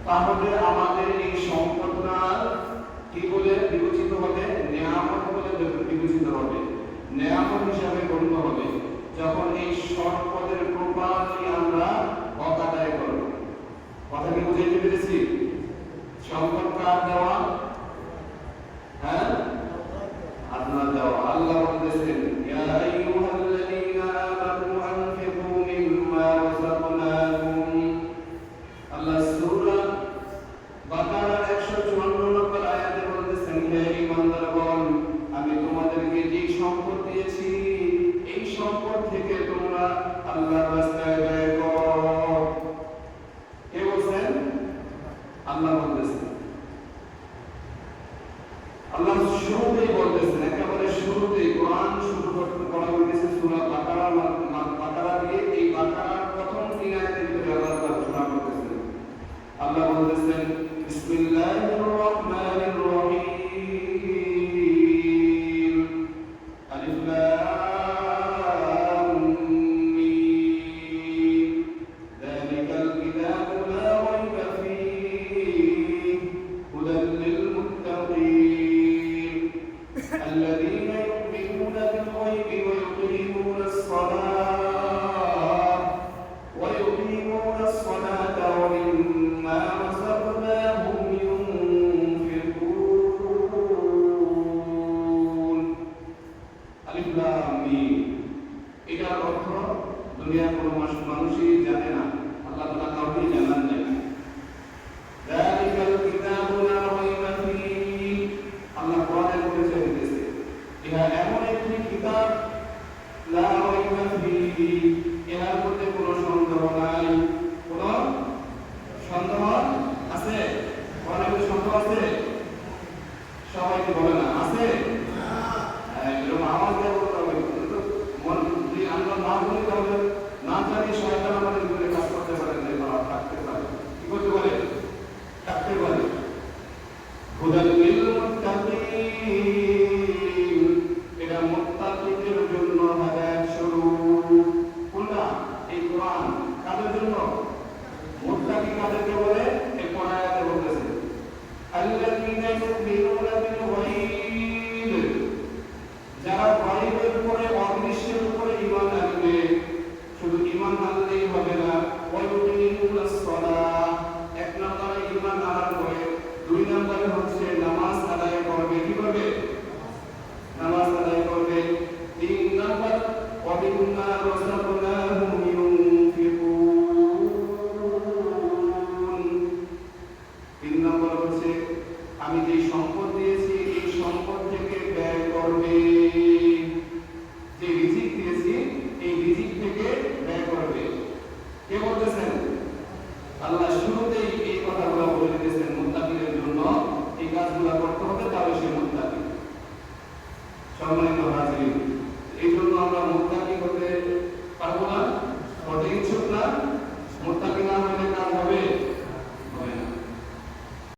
তাহলে আমাদের এই সম্পদটা কি বলে বিবেচিত হবে? নিয়ামত বলে বিবেচিত হবে, নিয়ামত হিসাবে গণ্য হবে যখন এই সম্পদের প্রপার্টি আমরা হক আদায় করব। কথা কি বুঝাইতে পেরেছি? সম্পদ কার দেওয়া? হ্যাঁ, আপনার দেওয়া। আল্লাহ বলতেছেন ইয়া আইয়ুহাল্লাযীনা আমানু আনফিকু মিম্মা রাযাকনাকুম। আল্লাহ সূরা বাকারার 154 নম্বর আয়াতে বলতেছেন হে ঈমানদারগণ, আমি তোমাদেরকে যে সম্পদ দিয়েছি এই সম্পদ থেকে তোমরা আল্লাহর রাস্তায় ব্যয় করো। কে বলছেন? আল্লাহ বলতেছেন। আল্লাহ শুরুতেই বলতেছেন, একেবারে শুরুতেই কোরআন শুরু করতে করা হয়েছে সূরা বাকারা দিয়ে। এই বাকারার প্রথম 3 আয়াতের ভিতরে আল্লাহ ঘোষণা করতেছেন। আল্লাহ বলতেছেন বিসমিল্লাহির রহমানির রহিম আলিফ লাম মিম যালিকাল কিতাবু লা রাইবা ফীহি হুদাল লিল মুত্তাকিন الذين يؤمنون بالغيب ويقيمون الصلاة ومما رزقناهم ينفقون। আলিফ লাম মিম। এটার অর্থ দুনিয়ার কোনো মানুষই জানে না, আল্লাহ তাআলা কাউকে জানান নাই। যালিকাল কিতাবু লা রাইবা ফীহি, আল্লাহ কোরআনে পরিচয় দিয়েছে এটা এমন একটি কিতাব লা রাইবা ফীহি, এর মধ্যে কোনো সন্দেহ নাই। কোনো সন্দেহ আছে? কোরআনে কোনো সন্দেহ আছে? সবাইকে বলে না আছে? এরকম আওয়াজ দিয়ে বলতে হবে, কিন্তু মন যদি আমরা না বলি তাহলে না জানি শয়তান আমাদের ভিতরে কাজ করতে পারে, থাকতে পারে। কি করতে পারে? থাকতে পারে। হুদাল লিল মুত্তাকিন, এটা মুত্তাকিদের জন্য হেদায়েত স্বরূপ। কোনটা? এই কোরআন কাদের জন্য? মুত্তাকি কাদেরকে বলে? এই কোরআন আয়াতে বলতেছে আল্লাযীনা ইউমিনুনা বিল গায়ব, যারা গায়বের উপরে, অদৃশ্যের উপরে ঈমান আনবে। শুধু ঈমান আনলেই হবে না, ওয়া ইউকিমুনাস সালাহ, এক নম্বরে ঈমান আনার পরে 2 নম্বরে হচ্ছে নামাজ আদায় করবে। কি করবে? নামাজ আদায় করবে। 3 নম্বর ওয়া মিম্মা রাযাকনাহুম ইউনফিকুন। 3 নম্বর হচ্ছে আমি যে সম্পদ দিয়েছি এই সম্পদ থেকে ব্যয় করবে। যে রিজিক দিয়েছি এই রিজিক থেকে ব্যয় করবে। কে বলতেছেন? আল্লাহ শুরুতেই এই কথাগুলো বলে দিয়েছেন মুত্তাকিদের জন্য এই কাজগুলো করতে হবে, তাহলে সে মুত্তাকি। সম্মানিত হাজির, এই জন্য আমরা মুত্তাকি হতে পারবো না, হতে ইচ্ছুক না। মুত্তাকি না হলে কাজ হবে?